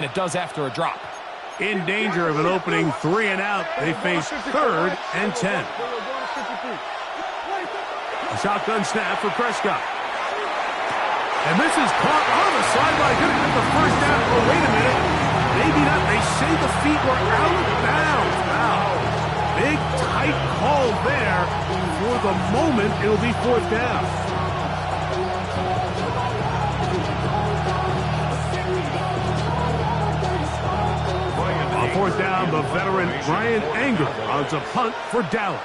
it does after a drop. In danger of an opening 3 and out. They face 3rd and 10. A shotgun snap for Prescott. And this is caught on the sideline. Going to get the first down. Oh, wait a minute. Maybe not. They say the feet were out of bounds. Wow. Big, tight call there. For the moment, it'll be 4th down. On 4th down, the veteran Bryan Anger on to punt for Dallas.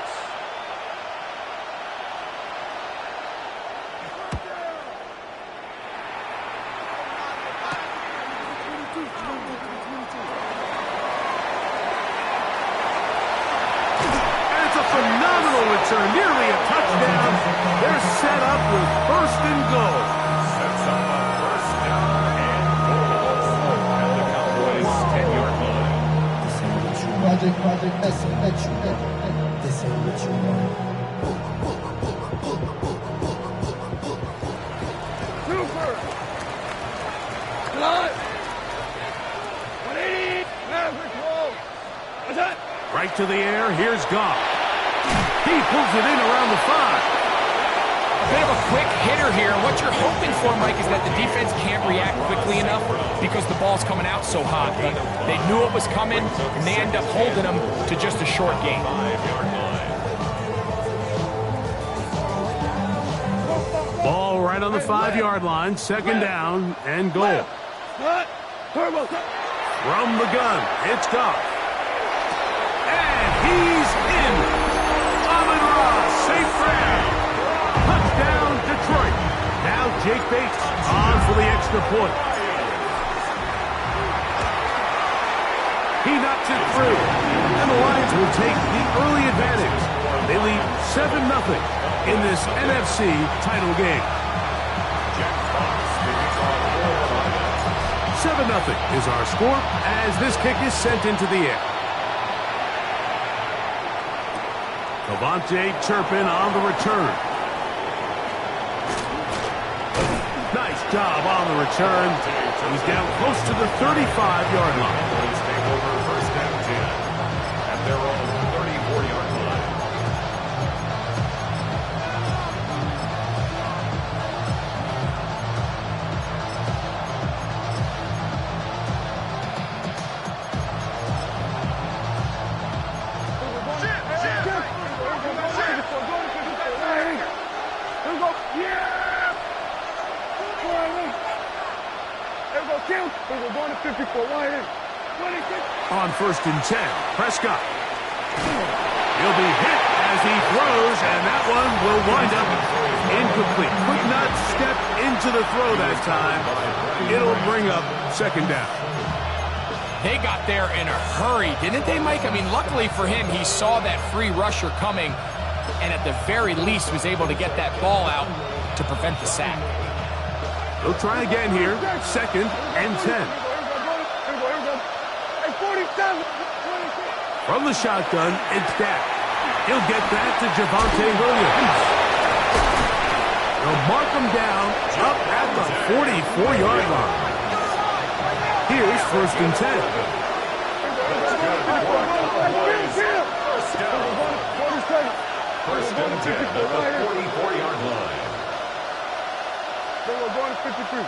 Return, nearly a touchdown. They're set up with 1st and goal. Sets up a 1st down and goal at the Cowboys' 10-yard line. This ain't what you want. This ain't what you want. Super. Blood. 180. Maverick roll. What's that? Right to the air. Here's Goff. He pulls it in around the 5. A bit of a quick hitter here. What you're hoping for, Mike, is that the defense can't react quickly enough because the ball's coming out so hot. But they knew it was coming, and they end up holding them to just a short game. 5-yard line. Ball right on the 5-yard line. 2nd down and goal. From the gun, it's Goff. And he's in. Safe grab. Touchdown, Detroit. Now Jake Bates on for the extra point. He knocks it through. And the Lions will take the early advantage. They lead 7-0 in this NFC title game. 7-0 is our score as this kick is sent into the air. Devontae Turpin on the return. Nice job on the return. He's down close to the 35-yard line. Cowboys take over 1st and 10 at their own 34-yard line. On 1st and 10, Prescott. He'll be hit as he throws, and that one will wind up incomplete. Could not step into the throw that time. It'll bring up 2nd down. They got there in a hurry, didn't they, Mike? I mean, luckily for him, he saw that free rusher coming, and at the very least was able to get that ball out to prevent the sack. They'll try again here. 2nd and 10. From the shotgun, it's Dak. He'll get that to Javonte Williams. They'll mark him down up at the 44-yard line. Here's 1st and 10. First and 10 at the 44-yard line. We're going to 53.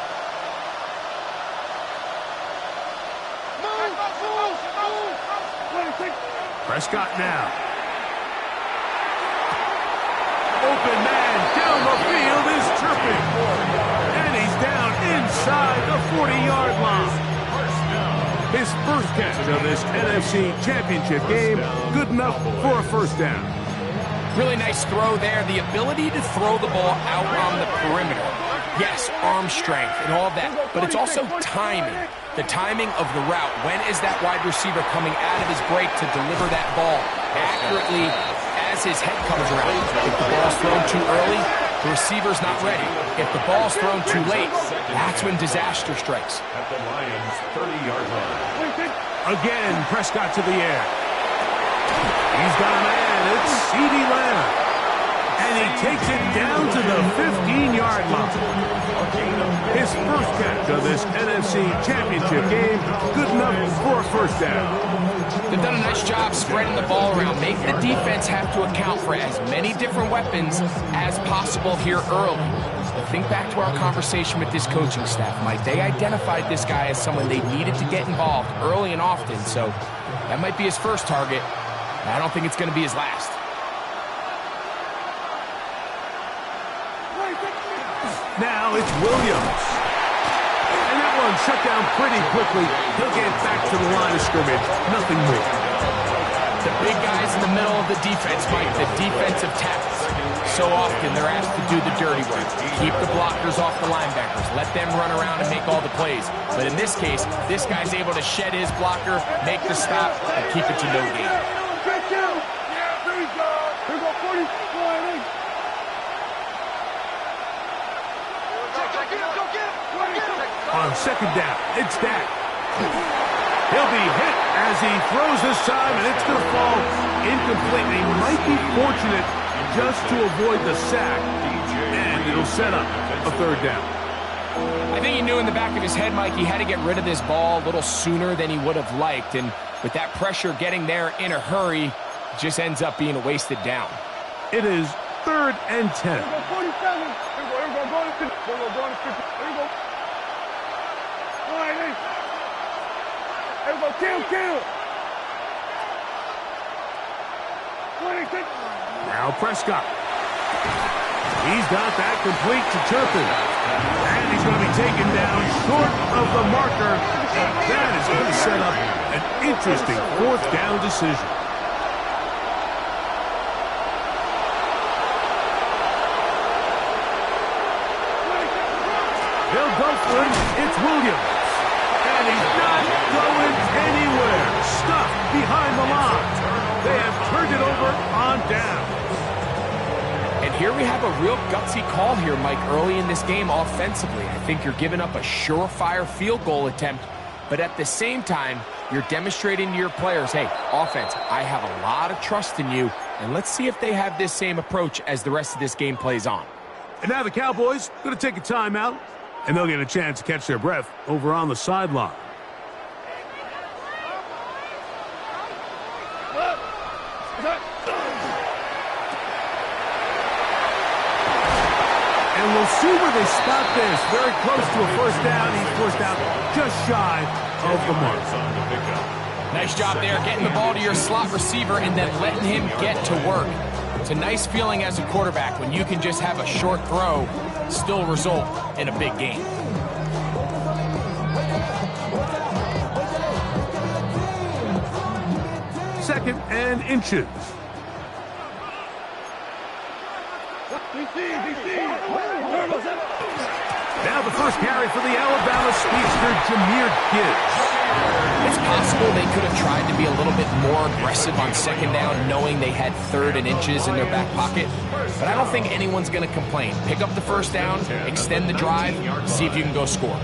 Prescott now. Open man down the field is Turpin. And he's down inside the 40-yard line. His first catch of this NFC Championship game, good enough for a 1st down. Really nice throw there. The ability to throw the ball out on the perimeter. Yes, arm strength and all that, but it's also timing. The timing of the route. When is that wide receiver coming out of his break to deliver that ball accurately as his head comes around? If the ball's thrown too early, the receiver's not ready. If the ball's thrown too late, that's when disaster strikes. At the Lions' 30-yard line. Again, Prescott to the air. He's got a man. It's CeeDee Lamb. And he takes it down to the 15-yard line. His first catch of this NFC Championship game, good enough for a first down. They've done a nice job spreading the ball around. Make the defense have to account for as many different weapons as possible here early. But think back to our conversation with this coaching staff, Mike. They identified this guy as someone they needed to get involved early and often, so that might be his first target. I don't think it's going to be his last. Now it's Williams. And that one shut down pretty quickly. He'll get back to the line of scrimmage. Nothing more. The big guys in the middle of the defense, Mike, the defensive tackles. So often they're asked to do the dirty work. Keep the blockers off the linebackers. Let them run around and make all the plays. But in this case, this guy's able to shed his blocker, make the stop, and keep it to no gain. Yeah, there you go. Here go 40. On second down, it's Dak. He'll be hit as he throws this time, and it's going to fall incomplete. He might be fortunate just to avoid the sack, and it'll set up a third down. I think he knew in the back of his head, Mike, he had to get rid of this ball a little sooner than he would have liked, and with that pressure getting there in a hurry, it just ends up being a wasted down. It is 3rd and 10. Here go 47. Here go, going to 50. Here go, 50. Here you go. All right, hey. Here we go, kill. 26. Now Prescott. He's got that complete to Turpin. And he's going to be taken down short of the marker. That is going to set up an interesting 4th down decision. They'll go for it. It's Williams. And he's not going anywhere. Stuffed behind the line. They have turned it over on down. And here we have a real gutsy call here, Mike, early in this game offensively. I think you're giving up a surefire field goal attempt, but at the same time, you're demonstrating to your players, hey, offense, I have a lot of trust in you, and let's see if they have this same approach as the rest of this game plays on. And now the Cowboys going to take a timeout, and they'll get a chance to catch their breath over on the sideline. And we'll see where they spot this. Very close to a first down. He's forced out just shy of the mark. Nice job there, getting the ball to your slot receiver and then letting him get to work. It's a nice feeling as a quarterback when you can just have a short throw, still result in a big game. Second and inches. Now the first carry for the Alabama speedster, Jahmyr Gibbs. It's possible they could have tried to be a little bit more aggressive on second down, knowing they had 3rd and inches in their back pocket. But I don't think anyone's going to complain. Pick up the first down, extend the drive, see if you can go score.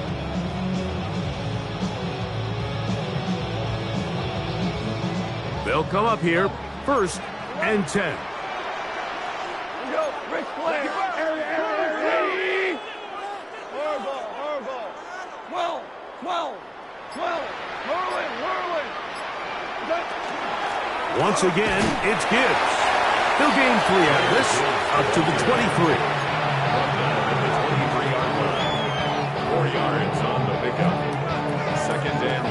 They'll come up here, 1st and 10. Go, Rick Flair. Area. Horrible. 12. Whirling. Once again, it's Gibbs. He'll gain 3 out of this, up to the 23. 4 yards on the pickup. 2nd and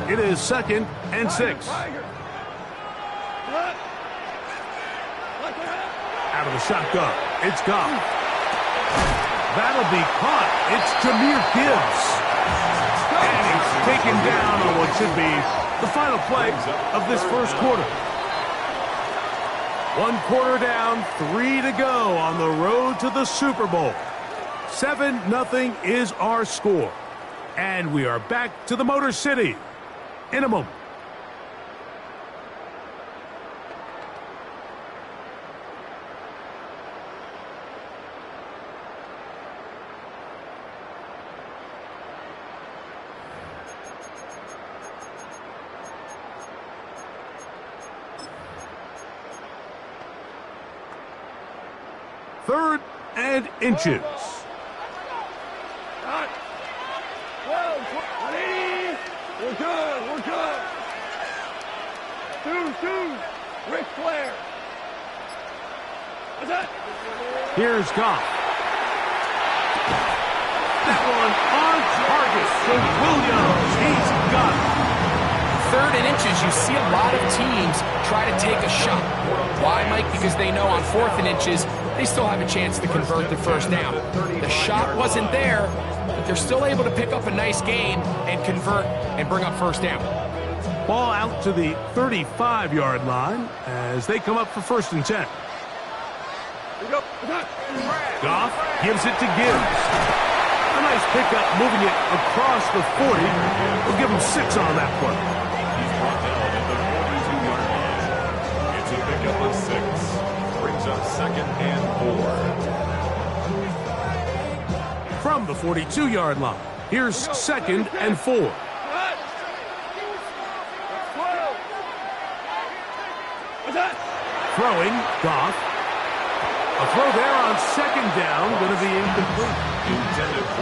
6. It is 2nd and 6. Out of the shotgun, it's Goff. That'll be caught. It's Jahmyr Gibbs. And he's taken down on what should be the final play of this first quarter. 1 quarter down, 3 to go on the road to the Super Bowl. 7-0 is our score. And we are back to the Motor City in a moment. 3rd and inches. Got 12, 20. We're good. We're good. Two. Ric Flair. What's that? Here's Goff. That one on target. So Williams, he's got it. 3rd and inches, you see a lot of teams try to take a shot. Why, Mike? Because they know on 4th and inches, they still have a chance to convert the first down. The shot wasn't there, but they're still able to pick up a nice gain and convert and bring up first down. Ball out to the 35-yard line as they come up for 1st and 10. Here we go. Goff gives it to Gibbs. A nice pickup moving it across the 40. We'll give him 6 on that play. He's brought down at the 42-yard line. It's a pickup of 6. Brings up 2nd and 4. From the 42-yard line, here's 2nd and 4. 12. What's that? Throwing, Goff. A throw there on 2nd down, going to be incomplete.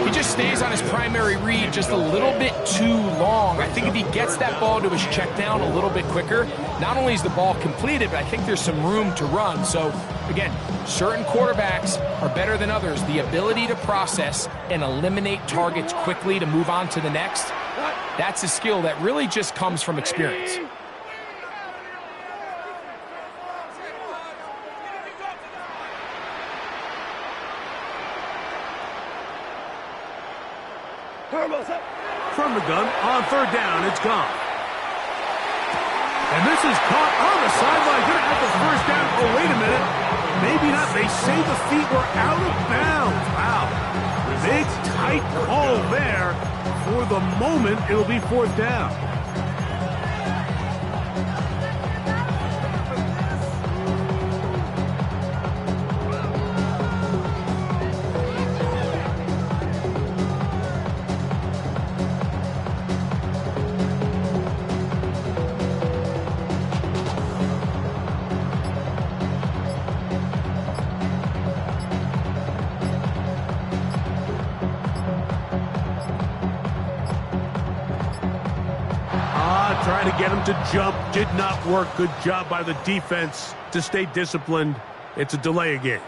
He just stays on his primary read just a little bit too long. I think if he gets that ball to his check down a little bit quicker, not only is the ball completed, but I think there's some room to run. So, again, certain quarterbacks are better than others. The ability to process and eliminate targets quickly to move on to the next, that's a skill that really just comes from experience. From the gun, on 3rd down, it's gone. And this is caught on the sideline. Going to have the first down. Oh, wait a minute. Maybe not. They say the feet were out of bounds. Wow. Big, tight call there. For the moment, it'll be 4th down. Trying to get him to jump. Did not work. Good job by the defense to stay disciplined. It's a delay again.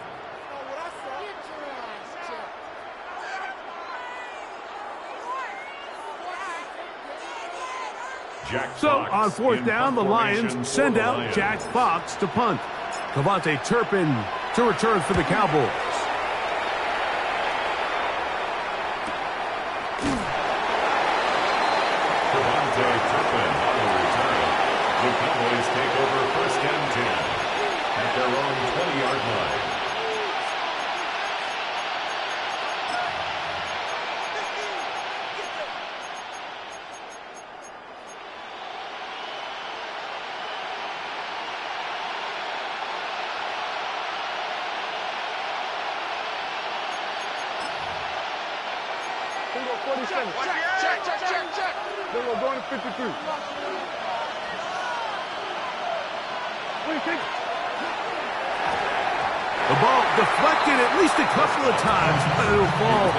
So on 4th down, the Lions send out Jack Fox to punt. Kevontae Turpin to return for the Cowboys. The Cowboys take over 1st and 10 at their own 20-yard line. Bingo 47. Check. Bingo going to 53. The ball deflected at least a couple of times, but it'll fall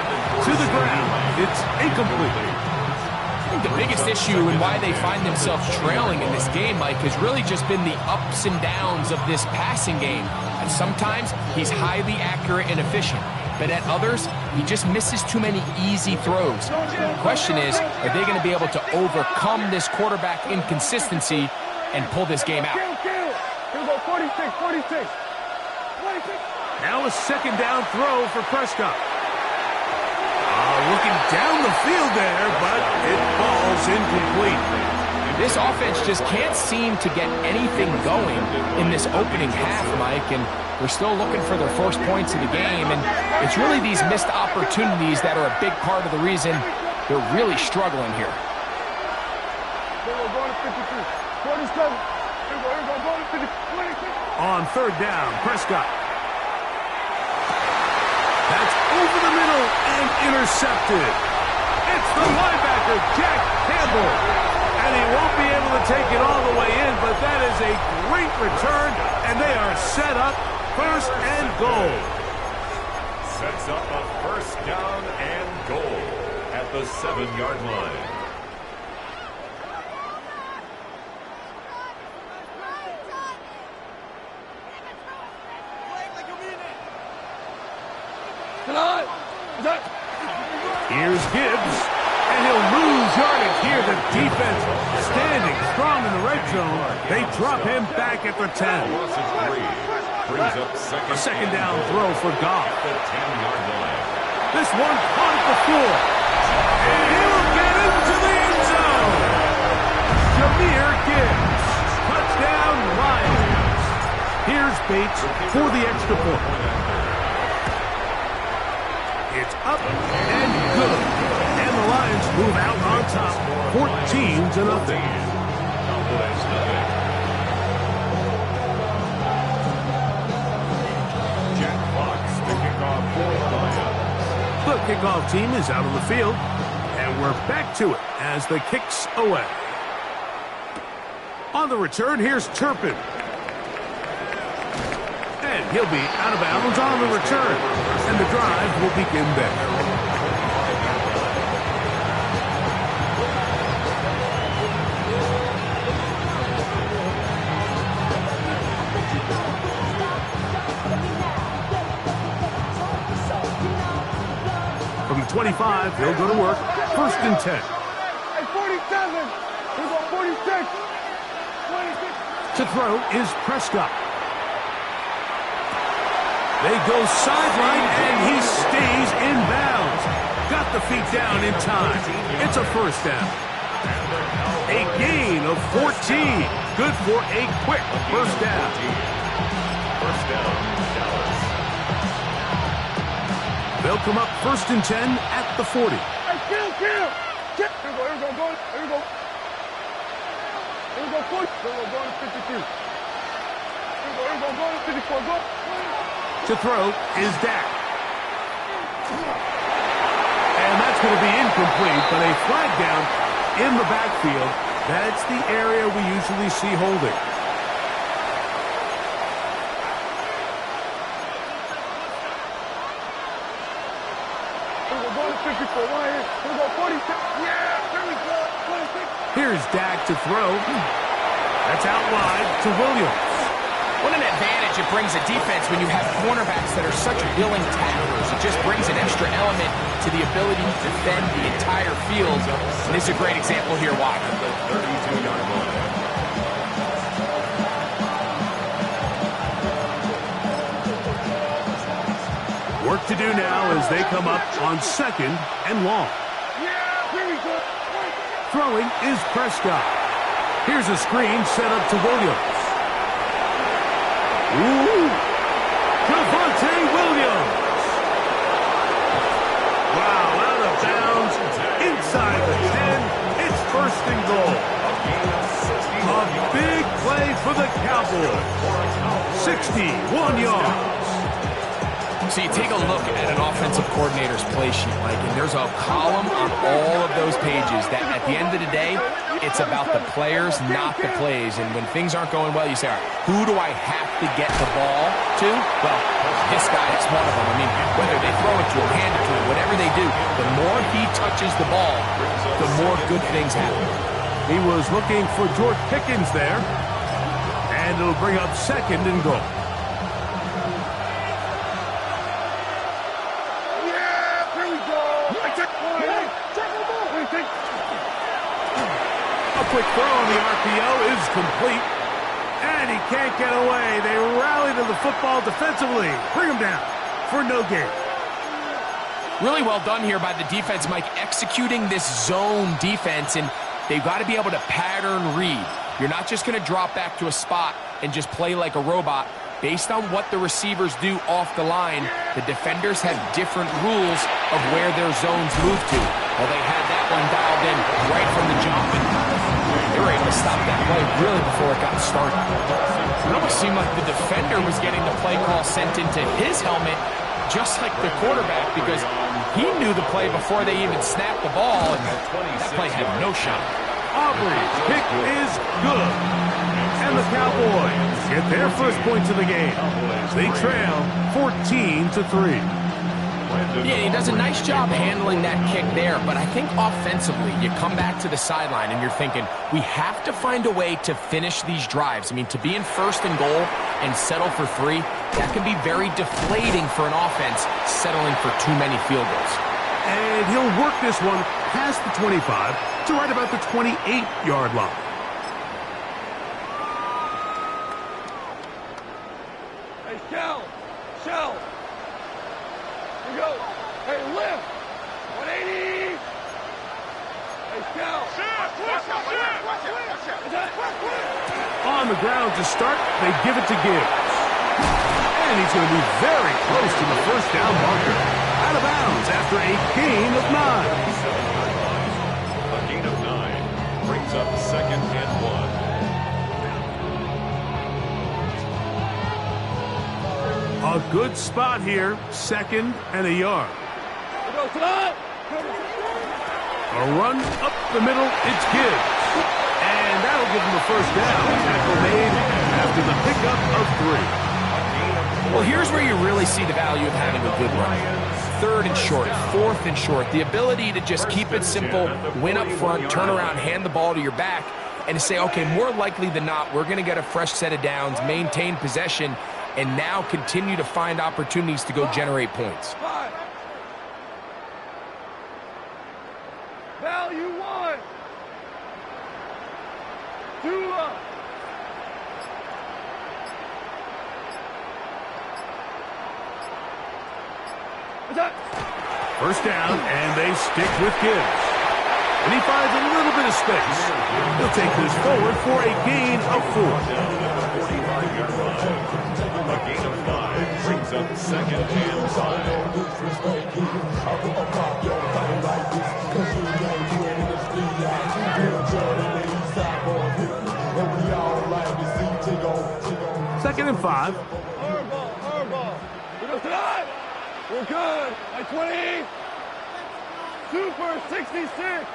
to the ground. It's incomplete. I think the biggest issue and why they find themselves trailing in this game, Mike, has really just been the ups and downs of this passing game. And sometimes he's highly accurate and efficient, but at others, he just misses too many easy throws. The question is, are they going to be able to overcome this quarterback inconsistency and pull this game out? Here we go, 46. Now a 2nd down throw for Prescott. Looking down the field there, but it falls incomplete. This offense just can't seem to get anything going in this opening half, Mike, and they're still looking for their first points of the game, and it's really these missed opportunities that are a big part of the reason they're really struggling here. We're going to 53. 47. Here we go, going to 50. On 3rd down, Prescott. That's over the middle and intercepted. It's the linebacker, Jack Campbell. And he won't be able to take it all the way in, but that is a great return, and they are set up 1st and goal. sets up a first down and goal at the 7-yard line. Here's Gibbs, and he'll lose yardage here. The defense standing strong in the red zone. They drop him back at the 10. Brings up A second down throw for Goff. the 10-yard line. This one caught at the floor. And he'll get into the end zone. Jahmyr Gibbs. Touchdown, Lions. Here's Bates for the extra point. It's up and good. And the Lions move out on top, 14-0. Jack Fox to kick off for the Lions. The kickoff team is out on the field, and we're back to it as the kick's away. On the return, here's Turpin. And he'll be out of bounds on the return, and the drive will begin there. From the 25, he'll go to work. First and 10. Hey, 47. We go 46. 26. To throw is Prescott. They go sideline, and he stays in bounds. Got the feet down in time. It's a first down. A gain of 14. Good for a quick first down. First down, Dallas. They'll come up first and 10 at the 40. Hey, kill. Here we go. Here we go. Here we go, 40. Here we go, going to 52. Here we go, going to 54. Go. To throw is Dak. And that's going to be incomplete, but a flag down in the backfield. That's the area we usually see holding. Here we go, going to 54. Right here. Here we go, 46. Yeah, here we go. 26. Here's Dak to throw. That's out wide to Williams. What an advantage it brings a defense when you have cornerbacks that are such willing tacklers. It just brings an extra element to the ability to defend the entire field. And this is a great example here why. 32-yard line. Work to do now as they come up on second and long. Yeah, here we go. Throwing is Prescott. Here's a screen set up to Williams. Ooh! Javonte Williams! Wow, out of bounds, inside the 10, it's first and goal. A big play for the Cowboys. 61 yards. So you take a look at an offensive coordinator's play sheet, Mike, and there's a column on all of those pages that at the end of the day, it's about the players, not the plays. And when things aren't going well, you say, all right, who do I have to get the ball to? Well, this guy is one of them. I mean, whether they throw it to him, hand it to him, whatever they do, the more he touches the ball, the more good things happen. He was looking for George Pickens there, and it'll bring up second and goal. A quick throw on the RPO is complete, and he can't get away. They rally to the football defensively. Bring him down for no gain. Really well done here by the defense, Mike, executing this zone defense, and they've got to be able to pattern read. You're not just going to drop back to a spot and just play like a robot. Based on what the receivers do off the line, the defenders have different rules of where their zones move to. Well, they had that one dialed in right from the jump, and they were able to stop that play really before it got started. It almost seemed like the defender was getting the play call sent into his helmet, just like the quarterback, because he knew the play before they even snapped the ball, and that play had no shot. Aubrey's kick is good. And the Cowboys get their first points of the game. They trail 14-3. Yeah, he does a nice job handling that kick there, but I think offensively, you come back to the sideline and you're thinking, we have to find a way to finish these drives. I mean, to be in first and goal and settle for 3, that can be very deflating for an offense settling for too many field goals. And he'll work this one past the 25 to right about the 28-yard line. Hey, Shell! Shell! Here we go. Hey, lift! 180! Hey, Shell! On the ground to start, they give it to Gibbs. And he's going to be very close to the first down marker. Out of bounds after a gain of 9. A gain of 9 brings up 2nd and 1. A good spot here, 2nd and a yard. A run up the middle, it's Gibbs. And that'll give him the first down. Tackle made after the pickup of 3. Well, here's where you really see the value of having a good run. 3rd and short, 4th and short. The ability to just keep it simple, win up front, turn around, hand the ball to your back, and to say, okay, more likely than not, we're going to get a fresh set of downs, maintain possession, and now continue to find opportunities to go generate points. Value 1! 2 up! First down, and they stick with Gibbs. And he finds a little bit of space. He'll take this forward for a gain of 4. A gain of 5 brings up 2nd and 5. 2nd and 5. Hardball. We go tonight. We're good. Like 20. 2 for 66.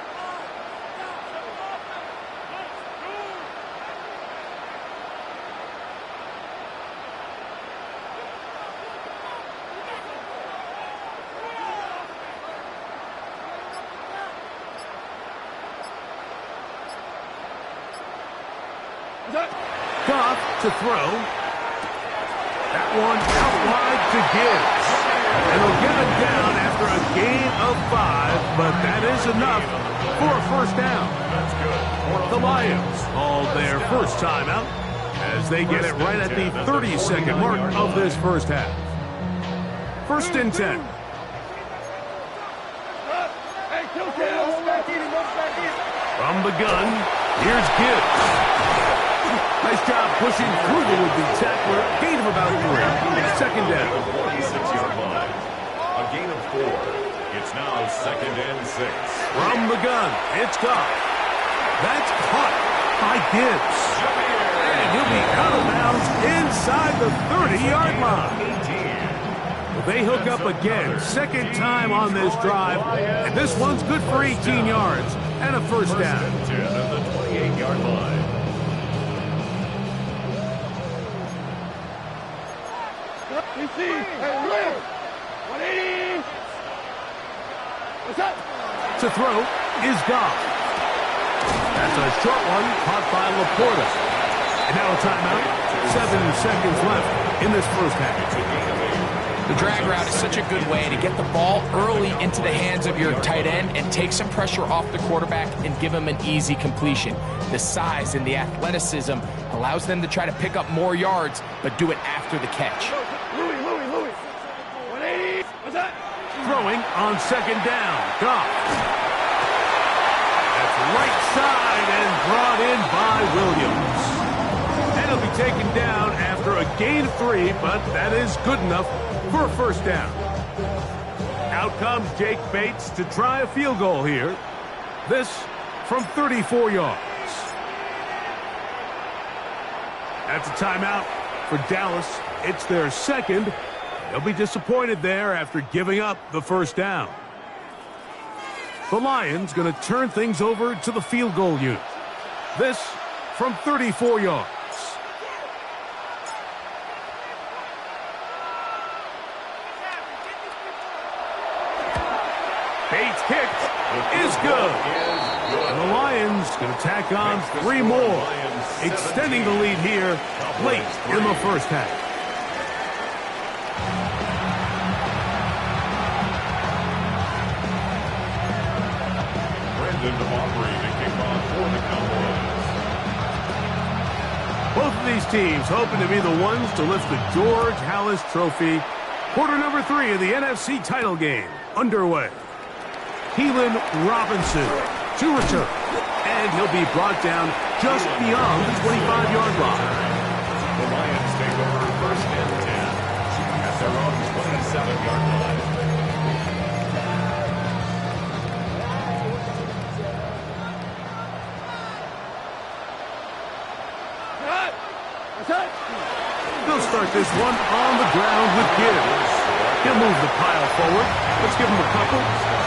Goff to throw. That one out wide to Gibbs. And he'll get it down after a gain of 5, but that is enough for a first down. That's good. The Lions called their first timeout as they get it right at the 30-second mark of this first half. 1st and 10. Hey, kill Cam. From the gun, here's Gibbs. Nice job pushing through the would-be tackler. Gain of about 3. 2nd down. 46-yard line. A gain of 4. It's now 2nd and 6. From the gun, it's Goff. That's caught by Gibbs. And he'll be out of bounds inside the 30-yard line. Well, they hook up again, 2nd time on this drive, and this one's good for 18 yards and a first down. 10 at the 28-yard line. You see, hey, lift. 180. What's up? To throw is Goff. That's a short one caught by Laporta. And now a timeout. 7 seconds left in this first half. The drag route is such a good way to get the ball early into the hands of your tight end and take some pressure off the quarterback and give him an easy completion. The size and the athleticism allows them to try to pick up more yards, but do it after the catch. Louis. 180. What's that? Throwing on 2nd down. Goff. That's right side and brought in by Williams. And he'll be taken down after a gain of 3, but that is good enough for a first down. Out comes Jake Bates to try a field goal here. This from 34 yards. That's a timeout for Dallas. It's their 2nd. They'll be disappointed there after giving up the first down. The Lions going to turn things over to the field goal unit. This from 34 yards. Bates' kick is good. And the Lions going to tack on 3 more, extending the lead here late in the first half. Brendan Aubrey to kick off for the Cowboys. Both of these teams hoping to be the ones to lift the George Halas Trophy. Quarter number 3 of the NFC title game underway. Keelan Robinson to return. And he'll be brought down just beyond the 25-yard line. The Lions take over first and 10 at their own 27-yard line. They'll start this one on the ground with Gibbs. He'll move the pile forward. Let's give him a couple.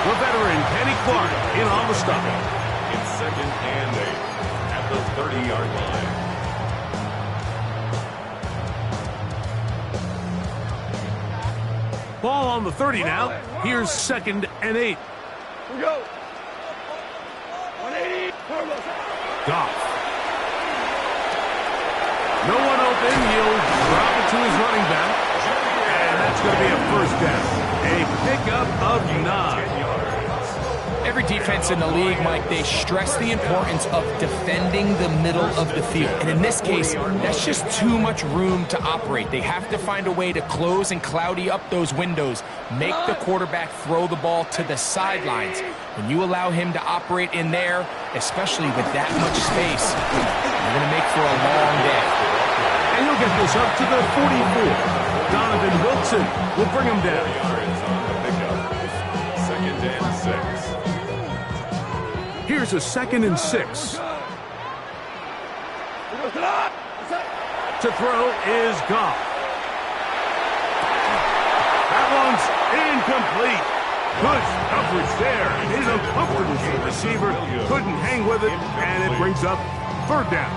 The veteran, Kenny Clark, in on the stop. It's second and 8 at the 30-yard line. Ball on the 30 now. Here's second and 8. Here we go. 180. Goff. No one open. He'll drop it to his running back. And that's going to be a first down. A pickup of 9. Every defense in the league, Mike, they stress the importance of defending the middle of the field. And in this case, that's just too much room to operate. They have to find a way to close and cloudy up those windows, make the quarterback throw the ball to the sidelines. When you allow him to operate in there, especially with that much space, you're going to make for a long day. And he'll get this up to the 44. Donovan Wilson will bring him down. Second and 6. Here's a second and 6. To throw is Goff. That one's incomplete. Good coverage there. He's uncomfortable for the receiver. Couldn't hang with it, and it brings up third down.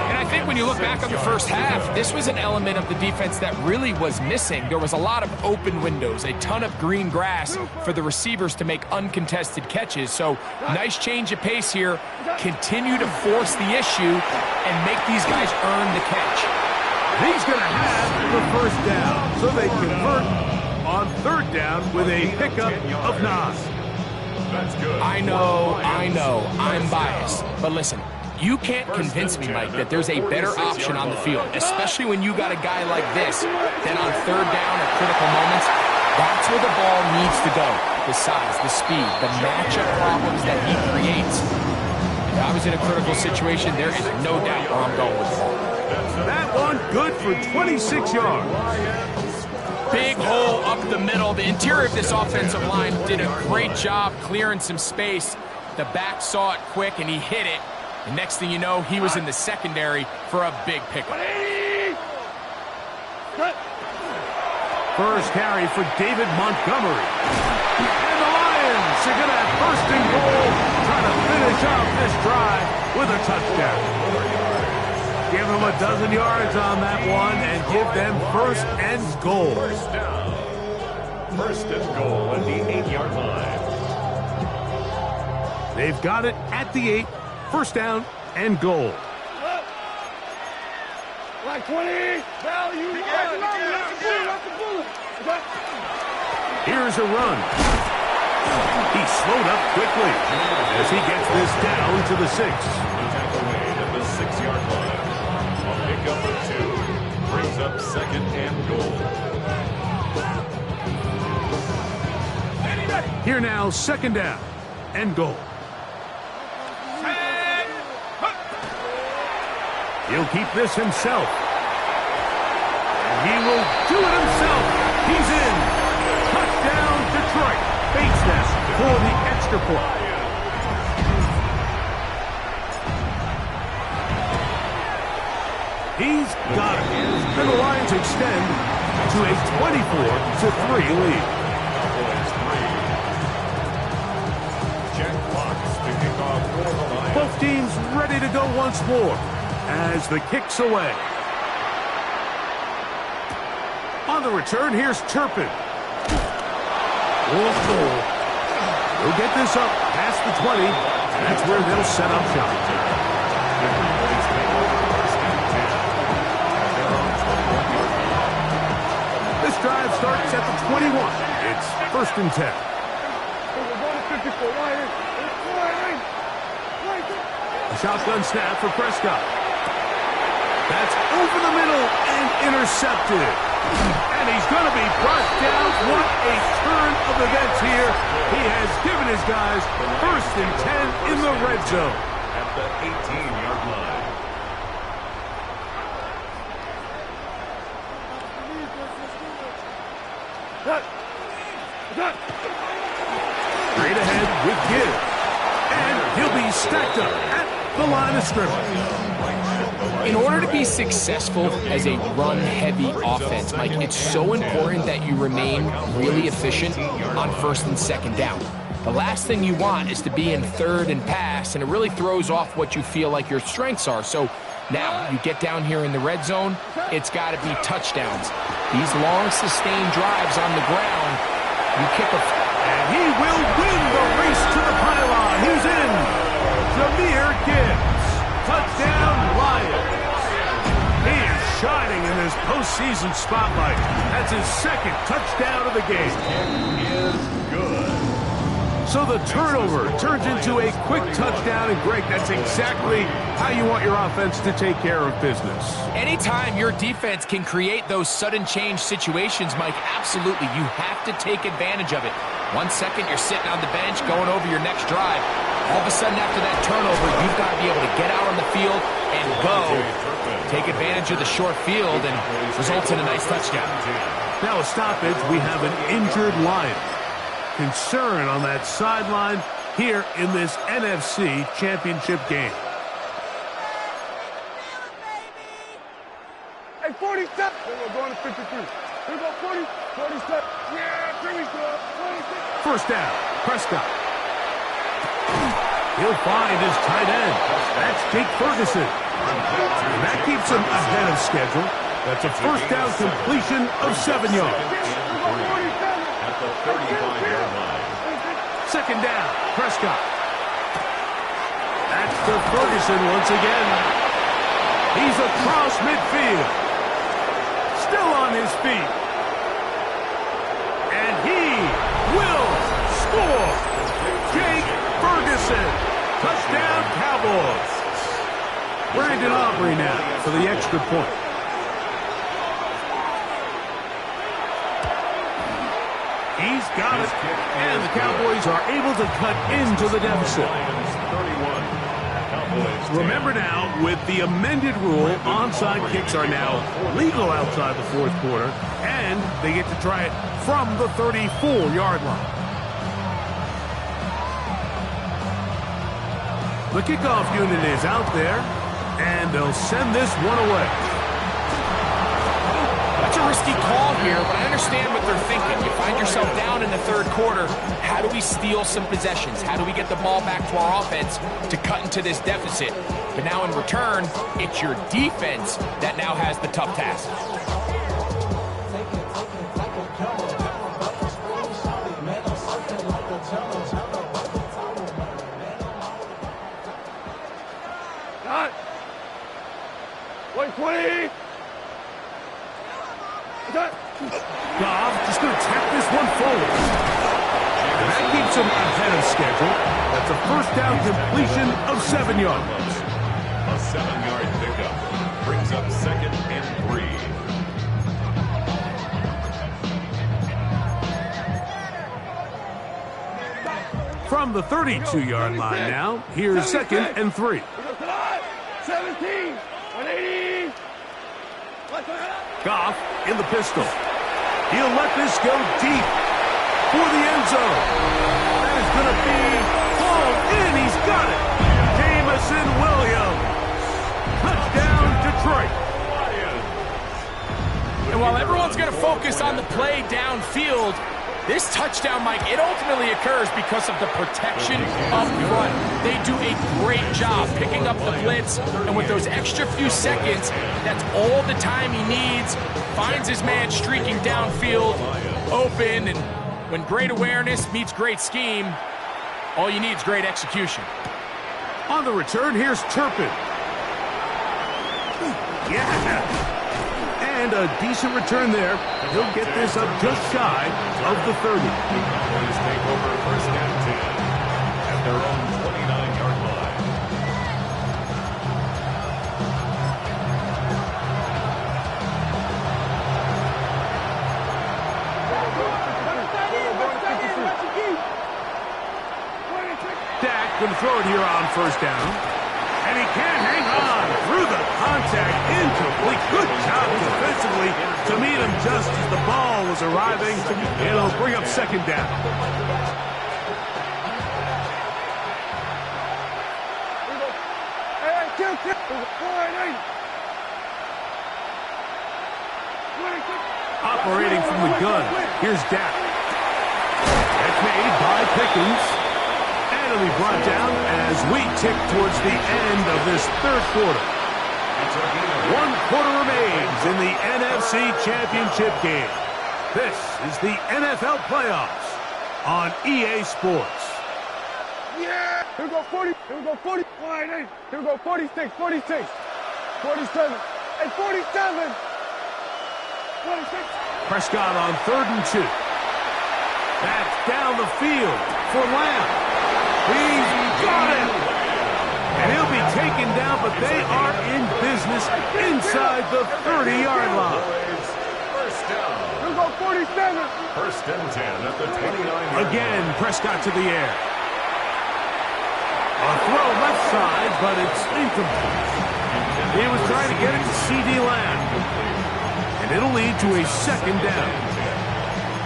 And I think when you look back on the first half, this was an element of the defense that really was missing. There was a lot of open windows, a ton of green grass for the receivers to make uncontested catches. So nice change of pace here. Continue to force the issue and make these guys earn the catch. He's going to have the first down, so they convert on third down with a pickup of 9. That's good. I know, I'm biased. But listen, you can't convince me, Mike, that there's a better option on the field, especially when you got a guy like this, then on third down at critical moments, that's where the ball needs to go. The size, the speed, the matchup problems that he creates. If I was in a critical situation, there is no doubt where I'm going with the ball. That one good for 26 yards. Big hole up the middle. The interior of this offensive line did a great job clearing some space. The back saw it quick, and he hit it. The next thing you know, he was in the secondary for a big pickup. First carry for David Montgomery. And the Lions are going to have first and goal, trying to finish off this drive with a touchdown. Give them a dozen yards on that one and give them first and goal. First down. First and goal at the 8-yard line. They've got it at the 8. First down and goal. Like 20. Value. Here's a run. He slowed up quickly as he gets this down to the 6. Tackle made at the 6-yard line. A pickup of 2 brings up second and goal. Here now, second down and goal. He'll keep this himself. And he will do it himself. He's in. Touchdown, Detroit. Bates this for the extra point. He's got it. And the Lions extend to a 24-3 lead. Cowboys 3. Jack Fox to kick off for the Lions. Both teams ready to go once more as the kick's away. On the return, here's Turpin. Whoa. He'll get this up past the 20. That's where they'll set up shop. This drive starts at the 21. It's 1st and 10. We're going to 54. A shotgun snap for Prescott. That's over the middle and intercepted. And he's going to be brought down. What a turn of events here. He has given his guys 1st and 10 in the red zone. At the 18-yard line. Straight ahead with Gibbs. And he'll be stacked up at the line of scrimmage. In order to be successful as a run-heavy offense, Mike, it's so important that you remain really efficient on 1st and 2nd down. The last thing you want is to be in 3rd and pass, and it really throws off what you feel like your strengths are. So now you get down here in the red zone, it's got to be touchdowns. These long, sustained drives on the ground, you kick a... And he will win the race to the pylon. He's in. Jahmyr Gibbs. Touchdown, Lions. He is shining in this postseason spotlight. That's his 2nd touchdown of the game. Is good. So the turnover turns into a quick touchdown, and Greg, that's exactly how you want your offense to take care of business. Anytime your defense can create those sudden change situations, Mike, absolutely, you have to take advantage of it. 1 second, you're sitting on the bench going over your next drive. All of a sudden, after that turnover, you've got to be able to get out on the field and go. Take advantage of the short field and results in a nice touchdown. Now a stoppage, we have an injured Lion. Concern on that sideline here in this NFC Championship game. Hey, 47. We're going to 53. Here we go, 40, 47. Yeah, here we go. 46. 1st down, Prescott. He'll find his tight end. That's Jake Ferguson. And that keeps him ahead of schedule. That's a 1st down completion of 7 yards. At the 35-yard line. 2nd down, Prescott. That's to Ferguson once again. He's across midfield. Still on his feet. And he will score. Jake Ferguson. Touchdown, Cowboys. Brandon Aubrey now for the extra point. He's got it. And the Cowboys are able to cut into the deficit. Remember now, with the amended rule, onside kicks are now legal outside the 4th quarter, and they get to try it from the 34-yard line. The kickoff unit is out there, and they'll send this one away. That's a risky call here, but I understand what they're thinking. You find yourself down in the 3rd quarter. How do we steal some possessions? How do we get the ball back to our offense to cut into this deficit? But now in return, it's your defense that now has the tough task. Got 120. Goff just going to tap this one forward. And that keeps him ahead of schedule. That's a 1st down completion of 7 yards. A 7-yard pickup brings up 2nd and 3. From the 32-yard line now, here's 2nd and 3. 17, 180. Goff in the pistol. He'll let this go deep for the end zone. That is going to be hauled in. He's got it. Jameson Williams. Touchdown, Detroit. And while everyone's going to focus on the play downfield, this touchdown, Mike, it ultimately occurs because of the protection up front. They do a great job picking up the blitz, and with those extra few seconds, that's all the time he needs. Finds his man streaking downfield, open, and when great awareness meets great scheme, All you need is great execution. On the return, here's Turpin. Yeah! And a decent return there. He'll get this up just shy of the 30. Cowboys take over first and 10 at their own 29-yard line. Dak going to throw it here on first down. And he can't hang on through the contact. Incomplete. Good job defensively to meet him just as the ball was arriving. It'll bring up second down. Operating from the gun. Here's Dak. That's made by Pickens. And it'll be brought down as we tick towards the end of this third quarter. 1 quarter remains in the NFC Championship game. This is the NFL playoffs on EA Sports. Yeah! Here we go 40. Here we go 40. Wide eight. Here we go 46, 46, 47, and 47. 46. Prescott on 3rd and 2. That's down the field for Lamb. He's got it. And he'll be taken down, but they are in business inside the 30-yard line. First down. Here we go 47. First and 10 at the 29-yard Again, Prescott to the air. A throw left side, but it's incomplete. He was trying to get it to C.D. Lamb. And it'll lead to a second down.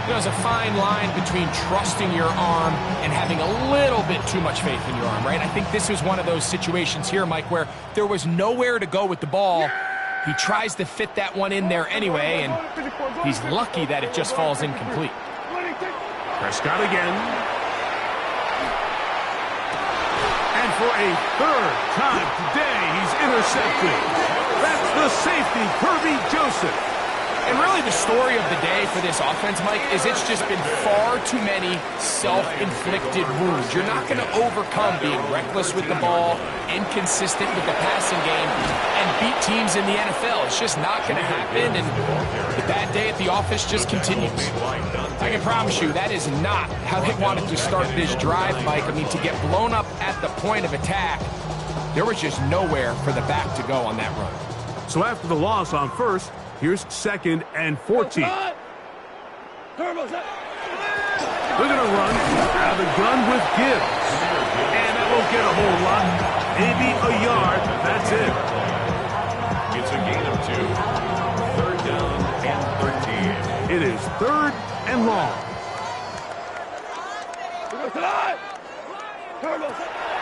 There's a fine line between trusting your arm and having a little bit too much faith in your arm, right? I think this was one of those situations here, Mike, where there was nowhere to go with the ball. He tries to fit that one in there anyway, and he's lucky that it just falls incomplete. Prescott again. And for a third time today, he's intercepted. That's the safety, Kirby Joseph. And really the story of the day for this offense, Mike, is it's just been far too many self-inflicted wounds. You're not going to overcome being reckless with the ball, inconsistent with the passing game, and beat teams in the NFL. It's just not going to happen, and the bad day at the office just continues. I can promise you that is not how they wanted to start this drive, Mike. I mean, to get blown up at the point of attack, there was just nowhere for the back to go on that run. So after the loss on first, here's 2nd and 14. They're They're going to run out of the gun with Gibbs. And that won't get a whole lot. Maybe a yard. That's it. It's a gain of 2. 3rd down and 13. It is 3rd and long.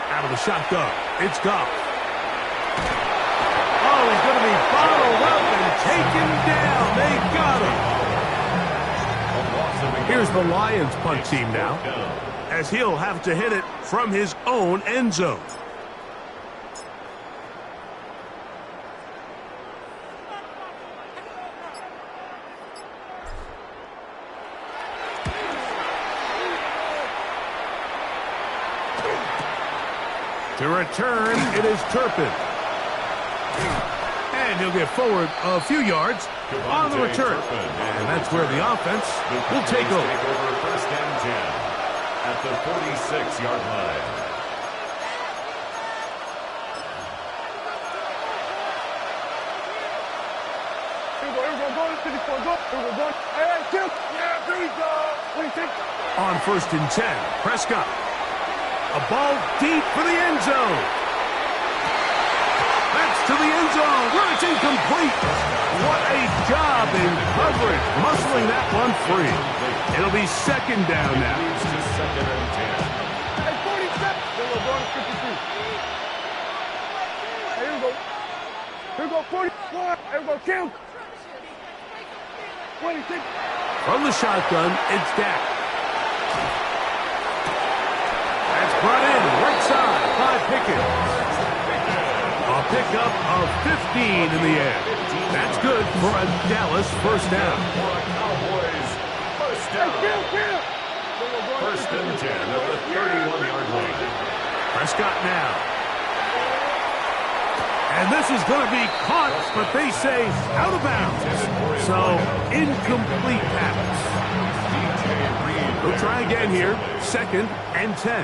Out of the shotgun. It's Goff. Oh, he's going to be bottled up and taken down. They got him. Here's the Lions punt team now, as he'll have to hit it from his own end zone. To return, it is Turpin. And he'll get forward a few yards on the return. And that's where the offense will take over. First and 10 at the 46-yard line. On 1st and 10, Prescott. A ball deep for the end zone. That's to the end zone where it's incomplete. What a job in coverage, muscling that one free. It'll be 2nd down now. It's just 2nd and 10. Hey, 47. Here we go, 53. Here we go. Here we go, 44. Here we go, count. 26. From the shotgun, it's Dak. That's brought in right side by Pickens. A pickup of 15 in the air. That's good for a Dallas first down. Cowboys first down. First and 10 at the 31-yard line. Prescott now. And this is going to be caught, but they say out of bounds. So, incomplete pass. We'll try again here. 2nd and 10.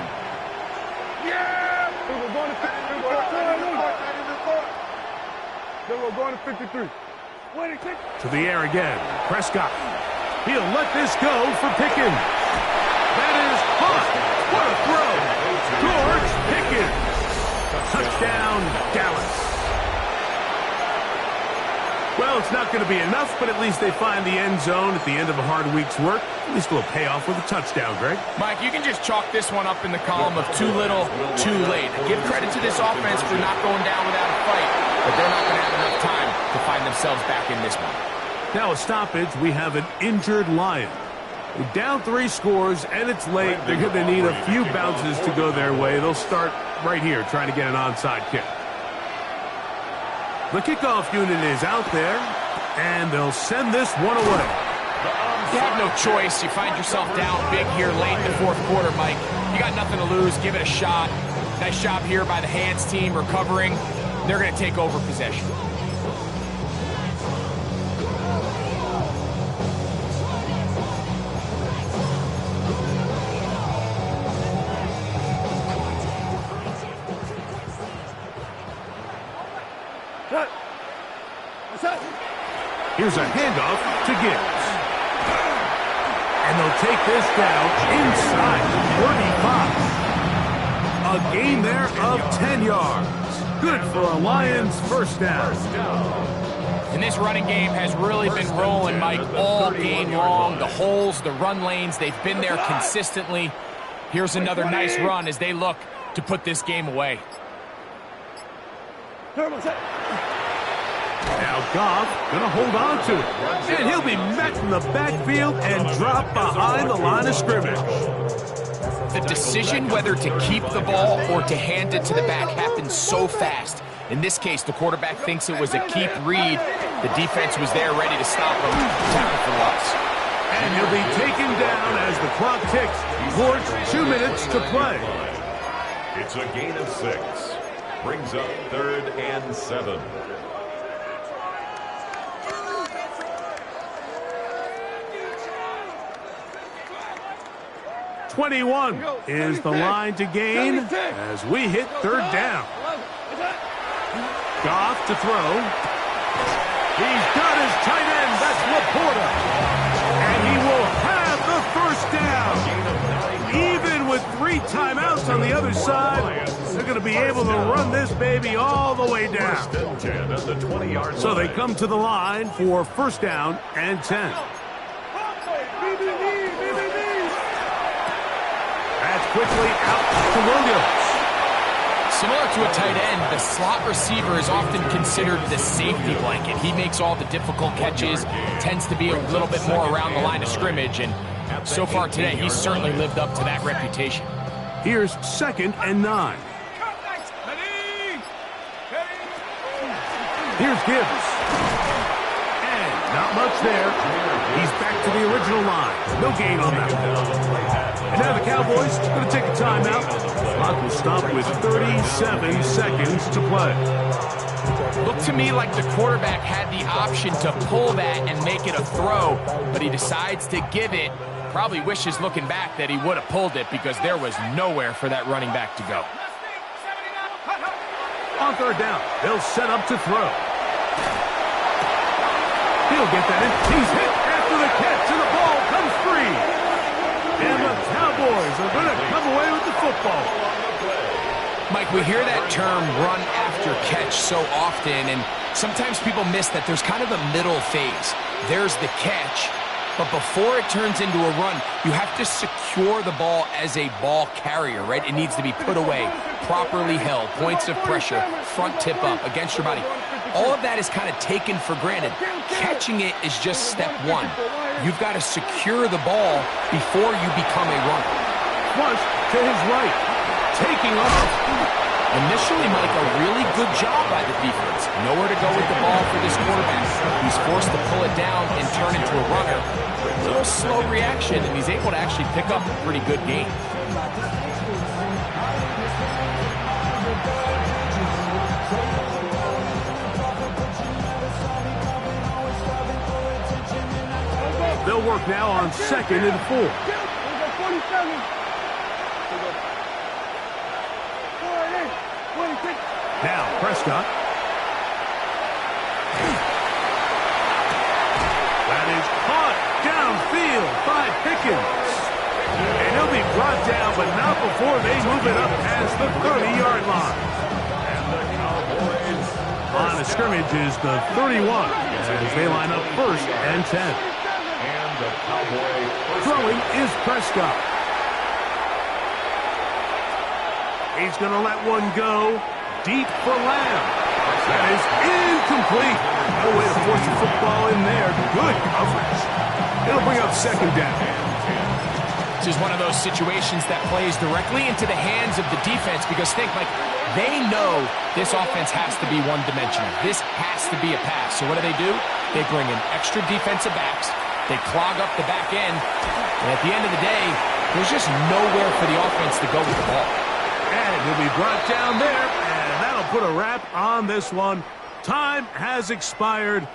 Then we're going to 53. To the air again. Prescott. He'll let this go for Pickens. That is caught. What a throw. George Pickens. Touchdown, Dallas. Well, it's not going to be enough, but at least they find the end zone at the end of a hard week's work. At least a little payoff with a touchdown, Greg. Mike, you can just chalk this one up in the column of too little, too late. Give credit to this offense for not going down without a fight, but they're not going to have enough time to find themselves back in this one. Now a stoppage, we have an injured Lion. We're down 3 scores, and it's late. They're going to need a few bounces to go their way. They'll start right here trying to get an onside kick. The kickoff unit is out there, and they'll send this one away. You have no choice. You find yourself down big here late in the 4th quarter, Mike. You got nothing to lose. Give it a shot. Nice job here by the hands team recovering. They're going to take over possession. Here's a handoff to Gibbs. And they'll take this down inside the 45. A gain there of 10 yards. Good for a Lions first down. And this running game has really been rolling, Mike, all game long. The holes, the run lanes, they've been there consistently. Here's another nice run as they look to put this game away. Now Goff going to hold on to it. And he'll be met in the backfield and drop behind the line of scrimmage. The decision whether to keep the ball or to hand it to the back happens so fast. In this case, the quarterback thinks it was a keep read. The defense was there ready to stop him. Tackle for loss. And he'll be taken down as the clock ticks towards 2 minutes to play. It's a gain of 6. Brings up 3rd and 7. .21 is the line to gain as we hit 3rd down. Goff to throw. He's got his tight end. That's Laporta. And he will have the first down. Even with 3 timeouts on the other side, they're going to be able to run this baby all the way down. So they come to the line for 1st down and 10. That's quickly out to Williams. Similar to a tight end, the slot receiver is often considered the safety blanket. He makes all the difficult catches, tends to be a little bit more around the line of scrimmage, and so far today, he's certainly lived up to that reputation. Here's 2nd and 9. Here's Gibbs. And not much there. He's back to the original line. No gain on that one. And now the Cowboys are going to take a timeout. Clock will stop with 37 seconds to play. Looked to me like the quarterback had the option to pull that and make it a throw, but he decides to give it. Probably wishes looking back that he would have pulled it because there was nowhere for that running back to go. On 3rd down, they'll set up to throw. He'll get that in. He's hit after the catch, and the ball comes free. And the Cowboys are going to come away with the football. Mike, we hear that term run after catch so often, and sometimes people miss that there's kind of a middle phase. There's the catch, but before it turns into a run, you have to secure the ball as a ball carrier, right? It needs to be put away, properly held, points of pressure, front tip up against your body. All of that is kind of taken for granted. Catching it is just step 1. You've got to secure the ball before you become a runner. Flush to his right, taking off. Initially, Mike, a really good job by the defense. Nowhere to go with the ball for this quarterback. He's forced to pull it down and turn into a runner. A little slow reaction, and he's able to actually pick up a pretty good gain. clock now on 2nd and 4. Here we go, 47. Here we go. 48. 26. Now Prescott. That is caught downfield by Pickens. And he'll be brought down, but not before they move it up past the 30-yard line. And the Cowboys. Line of scrimmage is the 31 as they line up 1st and 10. And the Cowboy first. Throwing is Prescott. He's going to let one go deep for Lamb. That is incomplete. No way to force the football in there. Good coverage. It'll bring up 2nd down. This is one of those situations that plays directly into the hands of the defense because think, like, they know this offense has to be one-dimensional. This has to be a pass. So what do? They bring in extra defensive backs. They clog up the back end. And at the end of the day, there's just nowhere for the offense to go with the ball. And he'll be brought down there, and that'll put a wrap on this one. Time has expired.